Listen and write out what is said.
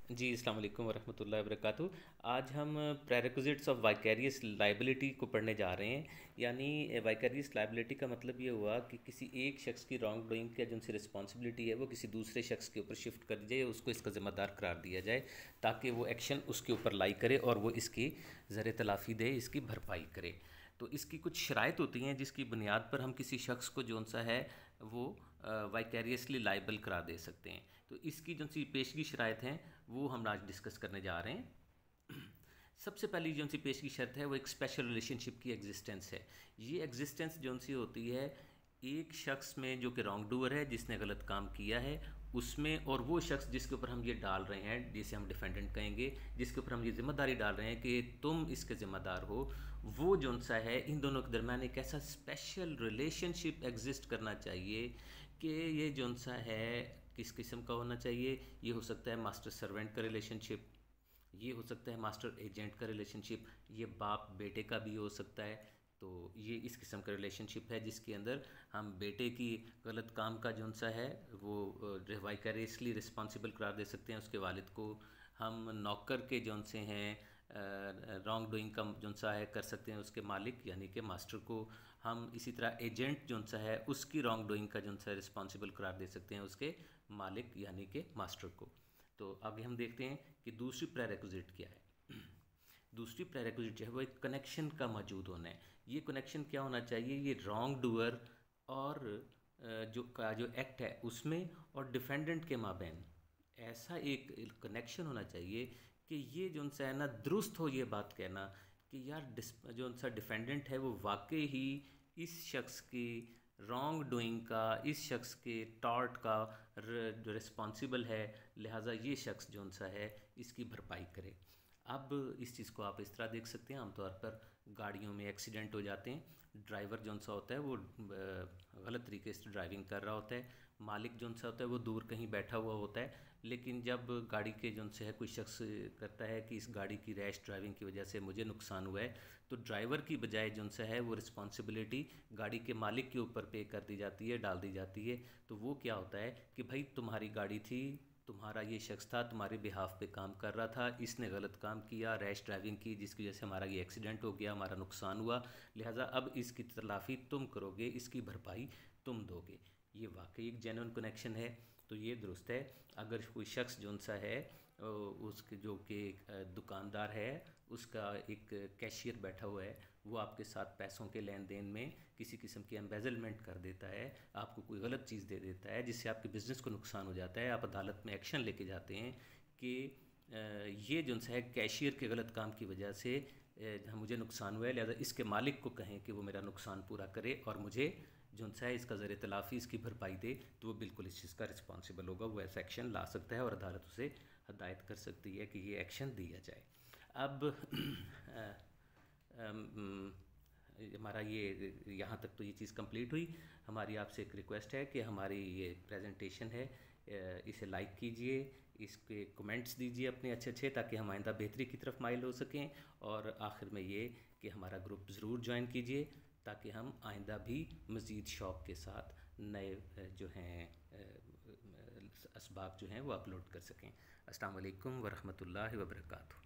जी, अस्सलाम वालेकुम वरहमतुल्लाहि वबरकातुहू। आज हम प्रेरेक्विजिट्स ऑफ वाइकेरियस लाइबिलिटी को पढ़ने जा रहे हैं। यानी वाइकेरियस लाइबिलिटी का मतलब ये हुआ कि किसी एक शख्स की रॉन्ग डूइंग का जो उनसे रिस्पॉन्सिबिलिटी है वो किसी दूसरे शख्स के ऊपर शिफ्ट कर दी जाए, उसको इसका ज़िम्मेदार करार दिया जाए ताकि वो एक्शन उसके ऊपर लाई करे और वो इसकी ज़र तलाफ़ी दे, इसकी भरपाई करे। तो इसकी कुछ शराइत होती हैं जिसकी बुनियाद पर हम किसी शख्स को जौन सा है वो वाइकेरियसली लाइबल करा दे सकते हैं। तो इसकी जो सी पेशगी शराइत हैं वो हम आज डिस्कस करने जा रहे हैं। सबसे पहली जो सी पेशगी शर्त है वो एक स्पेशल रिलेशनशिप की एग्जिस्टेंस है। ये एग्जिस्टेंस जो सी होती है एक शख्स में जो कि रॉन्ग डूअर है, जिसने गलत काम किया है उसमें, और वो शख्स जिसके ऊपर हम ये डाल रहे हैं, जिसे हम डिफेंडेंट कहेंगे, जिसके ऊपर हम ये जिम्मेदारी डाल रहे हैं कि तुम इसके ज़िम्मेदार हो, वो जौन सा है इन दोनों के दरमियान एक ऐसा स्पेशल रिलेशनशिप एग्जिस्ट करना चाहिए कि ये जौन सा है किस किस्म का होना चाहिए। ये हो सकता है मास्टर सर्वेंट का रिलेशनशिप, ये हो सकता है मास्टर एजेंट का रिलेशनशिप, ये बाप बेटे का भी हो सकता है। तो ये इस किस्म का रिलेशनशिप है जिसके अंदर हम बेटे की गलत काम का जौन सा है वो वाइकरियसली रिस्पॉन्सिबल करार दे सकते हैं उसके वालिद को। हम नौकर के जौन से हैं रॉन्ग डूइंग का जौन सा है कर सकते हैं उसके मालिक यानी कि मास्टर को। हम इसी तरह एजेंट जौन सा है उसकी रॉन्ग डूइंग का जौन सा रिस्पॉन्सिबल करार दे सकते हैं उसके मालिक यानी कि मास्टर को। तो आगे हम देखते हैं कि दूसरी प्रेरेक्विजिट क्या है। दूसरी प्रेरेक्विजिट जो है वो एक कनेक्शन का मौजूद होना है। ये कनेक्शन क्या होना चाहिए, ये रॉन्ग डूअर और जो एक्ट है उसमें और डिफेंडेंट के माबैन ऐसा एक कनेक्शन होना चाहिए कि ये जो सा है ना दुरुस्त हो ये बात कहना कि यार जो सा डिफेंडेंट है वो वाकई ही इस शख्स की रॉन्ग डूइंग का, इस शख्स के टॉर्ट का रिस्पॉन्सिबल है, लिहाजा ये शख्स जो सा है इसकी भरपाई करे। अब इस चीज़ को आप इस तरह देख सकते हैं, आमतौर पर गाड़ियों में एक्सीडेंट हो जाते हैं, ड्राइवर जौन सा होता है वो गलत तरीके से ड्राइविंग कर रहा होता है, मालिक जौन सा होता है वो दूर कहीं बैठा हुआ होता है, लेकिन जब गाड़ी के जौन से है कोई शख्स करता है कि इस गाड़ी की रैश ड्राइविंग की वजह से मुझे नुकसान हुआ है, तो ड्राइवर की बजाय जौन सा है वो रिस्पॉन्सिबिलिटी गाड़ी के मालिक के ऊपर पे कर दी जाती है, डाल दी जाती है। तो वो क्या होता है कि भाई तुम्हारी गाड़ी थी, तुम्हारा ये शख्स था, तुम्हारे बिहाफ पे काम कर रहा था, इसने गलत काम किया, रैश ड्राइविंग की जिसकी वजह से हमारा ये एक्सीडेंट हो गया, हमारा नुकसान हुआ, लिहाजा अब इसकी तलाफ़ी तुम करोगे, इसकी भरपाई तुम दोगे। ये वाकई एक जेन्युइन कनेक्शन है, तो ये दुरुस्त है। अगर कोई शख्स जो सा है उसके जो कि दुकानदार है, उसका एक कैशियर बैठा हुआ है, वो आपके साथ पैसों के लेन देन में किसी किस्म की एम्बेजलमेंट कर देता है, आपको कोई गलत चीज़ दे देता है जिससे आपके बिज़नेस को नुकसान हो जाता है, आप अदालत में एक्शन लेके जाते हैं कि ये जो है कैशियर के गलत काम की वजह से मुझे नुकसान हुआ है, लिहाजा इसके मालिक को कहें कि वो मेरा नुकसान पूरा करे और मुझे जो है इसका ज़र तलाफ़ी इसकी भरपाई दे, तो वो बिल्कुल इस चीज़ का रिस्पॉन्सिबल होगा, वो ऐसा एक्शन ला सकता है और अदालत उसे हदायत कर सकती है कि ये एक्शन दिया जाए। अब हमारा ये यहाँ तक तो ये चीज़ कंप्लीट हुई। हमारी आपसे एक रिक्वेस्ट है कि हमारी ये प्रेजेंटेशन है इसे लाइक कीजिए, इसके कमेंट्स दीजिए अपने अच्छे अच्छे, ताकि हम आइंदा बेहतरी की तरफ माइल हो सकें। और आखिर में ये कि हमारा ग्रुप ज़रूर ज्वाइन कीजिए ताकि हम आइंदा भी मज़ीद शौक़ के साथ नए जो हैं असबाब जो हैं वो अपलोड कर सकें। अस्सलाम वालेकुम वरहमतुल्लाहि वबरकातुहू।